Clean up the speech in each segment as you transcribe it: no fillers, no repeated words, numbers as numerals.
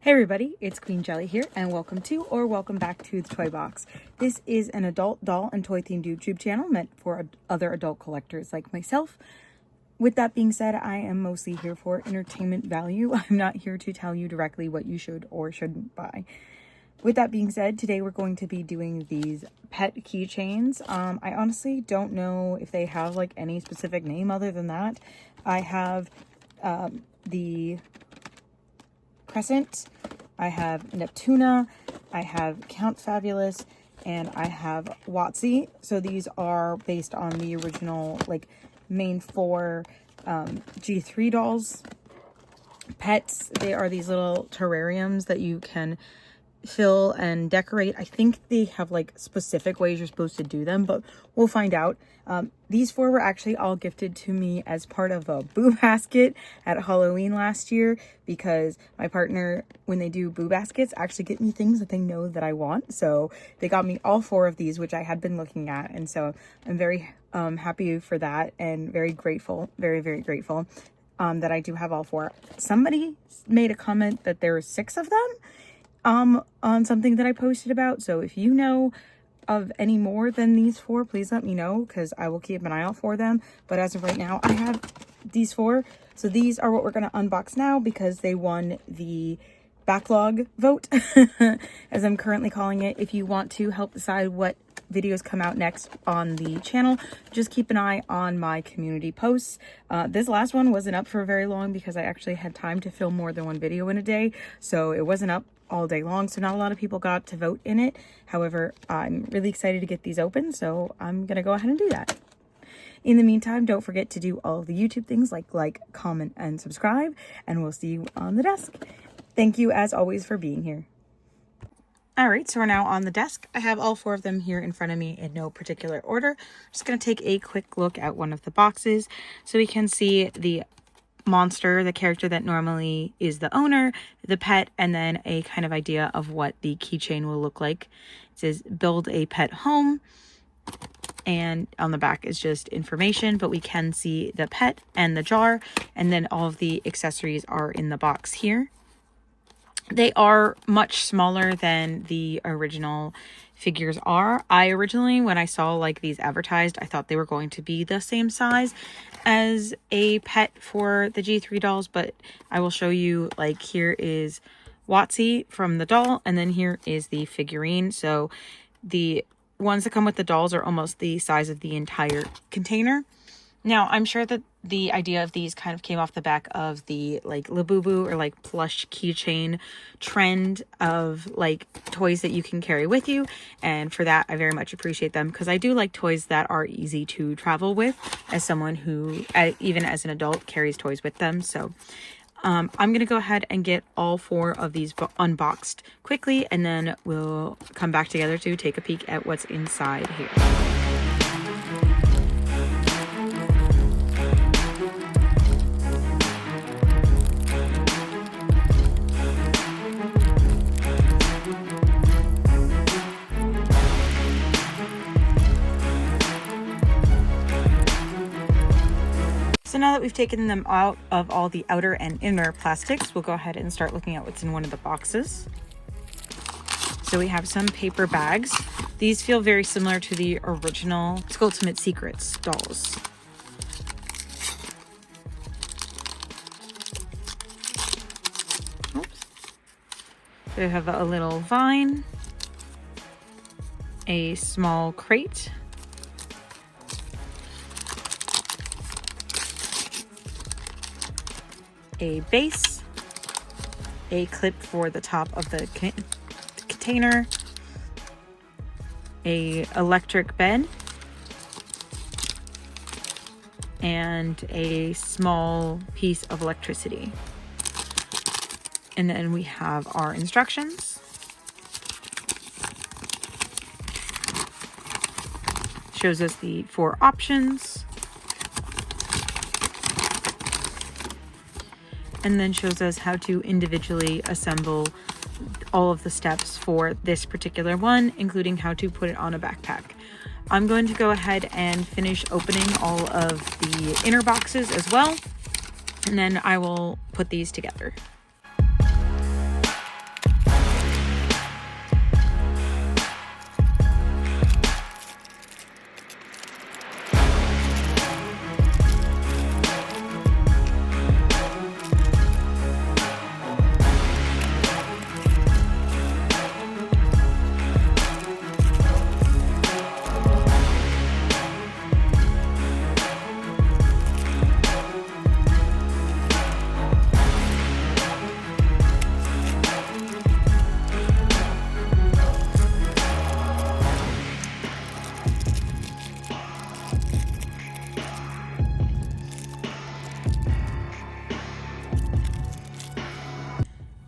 Hey everybody, it's Queen Jelly here, and welcome to or welcome back to The Toy Box. This is an adult doll and toy themed YouTube channel meant for other adult collectors like myself. With that being said, I am mostly here for entertainment value. I'm not here to tell you directly what you should or shouldn't buy. With that being said, today we're going to be doing these pet keychains. I honestly don't know if they have like any specific name other than that. I have the Crescent, I have Neptuna, I have Count Fabulous, and I have Watsy. So these are based on the original like main four G3 dolls. Pets, they are these little terrariums that you can fill and decorate. I think they have like specific ways you're supposed to do them, but we'll find out. These four were actually all gifted to me as part of a boo basket at Halloween last year, because my partner, when they do boo baskets, actually get me things that they know that I want. So they got me all four of these, which I had been looking at, and so I'm very happy for that and very grateful, very grateful that I do have all four. Somebody made a comment that there were 6 of them on something that I posted about. So if you know of any more than these 4, please let me know, because I will keep an eye out for them. But as of right now, I have these 4. So these are what we're going to unbox now, because they won the backlog vote, as I'm currently calling it. If you want to help decide what videos come out next on the channel, just keep an eye on my community posts. This last one wasn't up for very long because I actually had time to film more than one video in a day, so it wasn't up all day long, so not a lot of people got to vote in it. However, I'm really excited to get these open, so I'm gonna go ahead and do that. In the meantime, don't forget to do all of the YouTube things like, comment, and subscribe, and we'll see you on the desk. Thank you as always for being here. All right, so we're now on the desk. I have all 4 of them here in front of me in no particular order. Just gonna take a quick look at one of the boxes so we can see the monster, the character that normally is the owner, the pet, and then a kind of idea of what the keychain will look like. It says build a pet home, and on the back is just information, but we can see the pet and the jar, and then all of the accessories are in the box here. They are much smaller than the original figures are. I originally, when I saw like these advertised, I thought they were going to be the same size as a pet for the G3 dolls, but I will show you, like, here is Watsy from the doll, and then here is the figurine. So the ones that come with the dolls are almost the size of the entire container. Now, I'm sure that the idea of these kind of came off the back of the like Labubu or like plush keychain trend of like toys that you can carry with you. And for that, I very much appreciate them, because I do like toys that are easy to travel with, as someone who, even as an adult, carries toys with them. So I'm going to go ahead and get all 4 of these unboxed quickly, and then we'll come back together to take a peek at what's inside here. So now that we've taken them out of all the outer and inner plastics, we'll go ahead and start looking at what's in one of the boxes. So we have some paper bags. These feel very similar to the original Ultimate Secrets dolls. Oops. They have a little vine, a small crate, a base, a clip for the top of the container, a electric bed, and a small piece of electricity. And then we have our instructions. Shows us the 4 options. And then shows us how to individually assemble all of the steps for this particular one, including how to put it on a backpack. I'm going to go ahead and finish opening all of the inner boxes as well, and then I will put these together.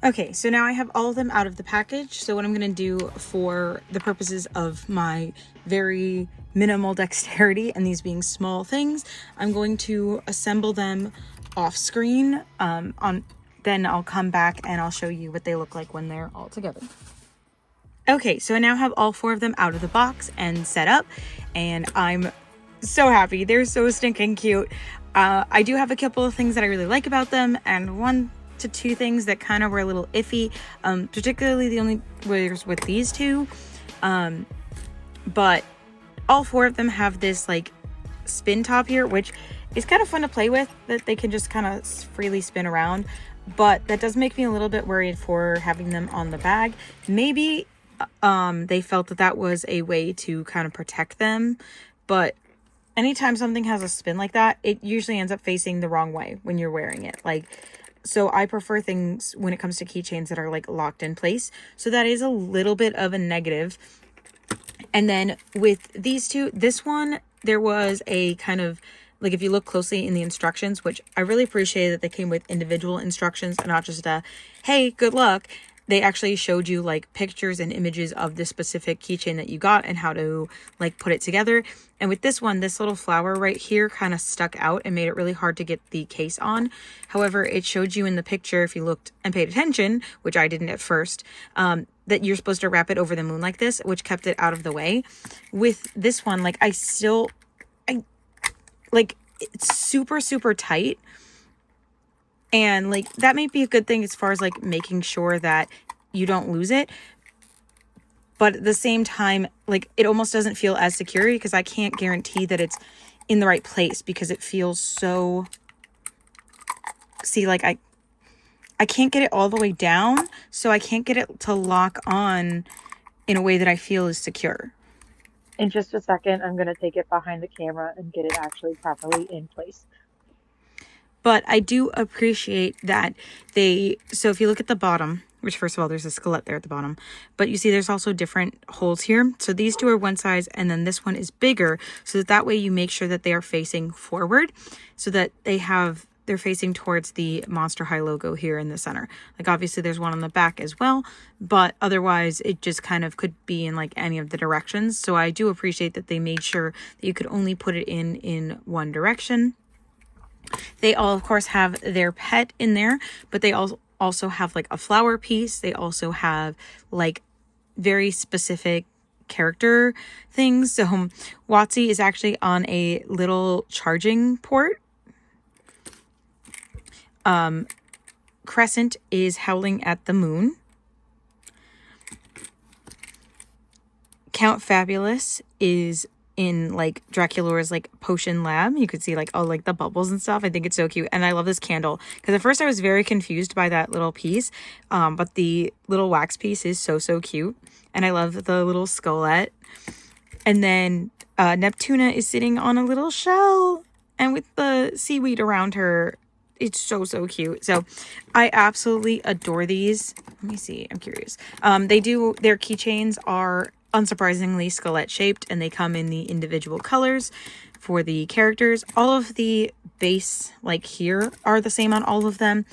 Okay, so now I have all of them out of the package. So what I'm going to do for the purposes of my very minimal dexterity and these being small things, I'm going to assemble them off screen. Then I'll come back and I'll show you what they look like when they're all together. Okay, so I now have all 4 of them out of the box and set up, and I'm so happy. They're so stinking cute. I do have a couple of things that I really like about them, and 1 to 2 things that kind of were a little iffy, particularly the only was with these 2. But all 4 of them have this like spin top here, which is kind of fun to play with, that they can just kind of freely spin around. But that does make me a little bit worried for having them on the bag. Maybe they felt that that was a way to kind of protect them, but anytime something has a spin like that, it usually ends up facing the wrong way when you're wearing it. Like, so I prefer things when it comes to keychains that are like locked in place. So that is a little bit of a negative. And then with these 2, this one, there was a kind of like, if you look closely in the instructions, which I really appreciate that they came with individual instructions and not just a, hey, good luck. They actually showed you like pictures and images of the specific keychain that you got and how to like put it together. And with this one, this little flower right here kind of stuck out and made it really hard to get the case on. However, it showed you in the picture, if you looked and paid attention, which I didn't at first, that you're supposed to wrap it over the moon like this, which kept it out of the way. With this one, like it's super, super tight. And like, that might be a good thing as far as like making sure that you don't lose it. But at the same time, like, it almost doesn't feel as secure because I can't guarantee that it's in the right place because it feels so, see, like I can't get it all the way down. So I can't get it to lock on in a way that I feel is secure. In just a second, I'm going to take it behind the camera and get it actually properly in place. But I do appreciate that so if you look at the bottom, which first of all, there's a skeleton there at the bottom, but you see there's also different holes here. So these 2 are one size and then this one is bigger. So that way you make sure that they are facing forward so that they're facing towards the Monster High logo here in the center. Like, obviously there's one on the back as well, but otherwise it just kind of could be in like any of the directions. So I do appreciate that they made sure that you could only put it in one direction. They all, of course, have their pet in there, but they also have like a flower piece. They also have like very specific character things. So Watsy is actually on a little charging port. Crescent is howling at the moon. Count Fabulous is in like Dracula's like potion lab. You could see like all like the bubbles and stuff. I think it's so cute. And I love this candle because at first I was very confused by that little piece. But the little wax piece is so cute. And I love the little skullette. And then Neptuna is sitting on a little shell and with the seaweed around her. It's so cute. So I absolutely adore these. Let me see. I'm curious. Their keychains are unsurprisingly skelette shaped and they come in the individual colors for the characters. All of the base like here are the same on all of them.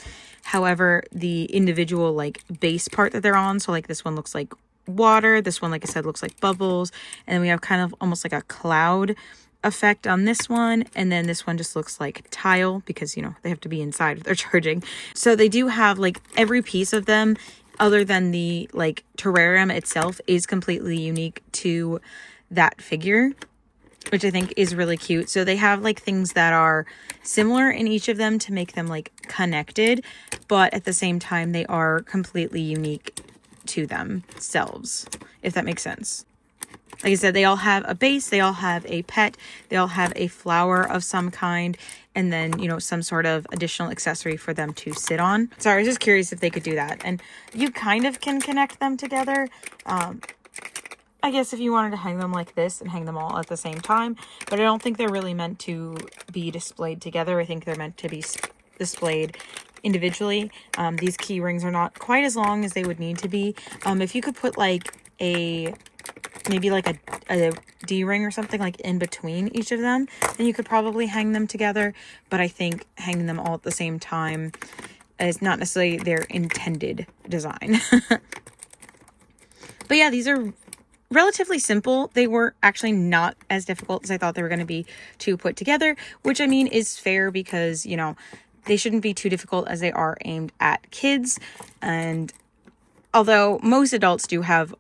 However, the individual like base part that they're on, so like this one looks like water, this one, like I said, looks like bubbles, and then we have kind of almost like a cloud effect on this one, and then this one just looks like tile because, you know, they have to be inside if they're charging. So they do have like every piece of them other than the like terrarium itself is completely unique to that figure, which I think is really cute. So they have like things that are similar in each of them to make them like connected, but at the same time they are completely unique to themselves, if that makes sense. Like I said, they all have a base, they all have a pet, they all have a flower of some kind, and then, you know, some sort of additional accessory for them to sit on. So I was just curious if they could do that. And you kind of can connect them together. I guess if you wanted to hang them like this and hang them all at the same time, but I don't think they're really meant to be displayed together. I think they're meant to be displayed individually. These key rings are not quite as long as they would need to be. If you could put like maybe like a D-ring or something like in between each of them, then you could probably hang them together. But I think hanging them all at the same time is not necessarily their intended design. But yeah, these are relatively simple. They were actually not as difficult as I thought they were going to be to put together, which I mean is fair because, you know, they shouldn't be too difficult as they are aimed at kids. And although most adults do have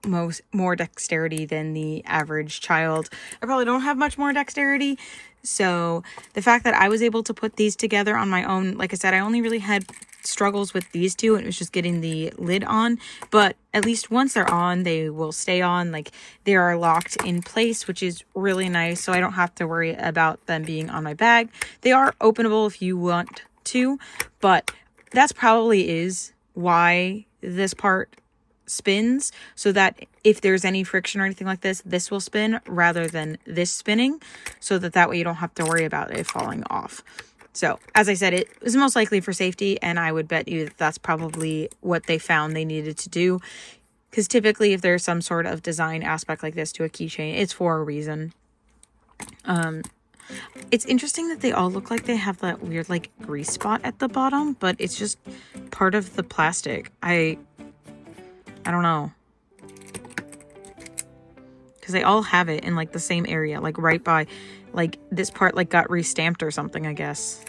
more dexterity than the average child, I probably don't have much more dexterity. So the fact that I was able to put these together on my own, like I said, I only really had struggles with these two, and it was just getting the lid on. But at least once they're on, they will stay on. Like, they are locked in place, which is really nice. So I don't have to worry about them being on my bag. They are openable if you want to, but that's probably is why this part spins, so that if there's any friction or anything like this, this will spin rather than this spinning, so that way you don't have to worry about it falling off. So as I said, it was most likely for safety, and I would bet you that that's probably what they found they needed to do, because typically if there's some sort of design aspect like this to a keychain, it's for a reason. It's interesting that they all look like they have that weird like grease spot at the bottom, but it's just part of the plastic. I don't know, because they all have it in like the same area, like right by, like this part like got re-stamped or something, I guess.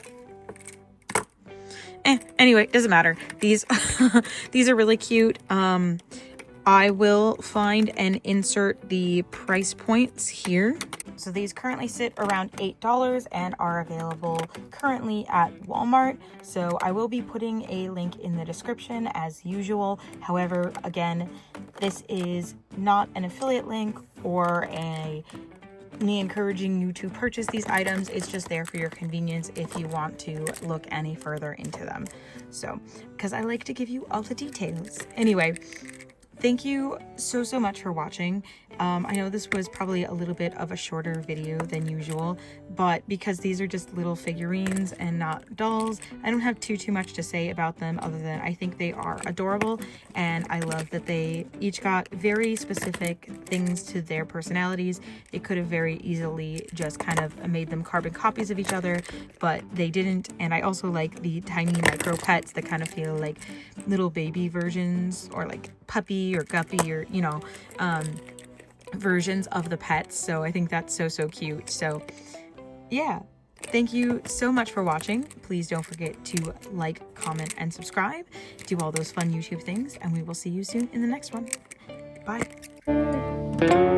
Anyway, doesn't matter. These these are really cute. I will find and insert the price points here. So these currently sit around $8 and are available currently at Walmart. So I will be putting a link in the description as usual. However, again, this is not an affiliate link or me encouraging you to purchase these items. It's just there for your convenience if you want to look any further into them. So, because I like to give you all the details. Anyway, thank you so much for watching. I know this was probably a little bit of a shorter video than usual, but because these are just little figurines and not dolls, I don't have too much to say about them other than I think they are adorable, and I love that they each got very specific things to their personalities. They could have very easily just kind of made them carbon copies of each other, but they didn't. And I also like the tiny micro pets that kind of feel like little baby versions, or like puppy or guppy, or you know, versions of the pets. So I think that's so cute. So yeah, thank you so much for watching. Please don't forget to like, comment, and subscribe. Do all those fun YouTube things, and we will see you soon in the next one. Bye.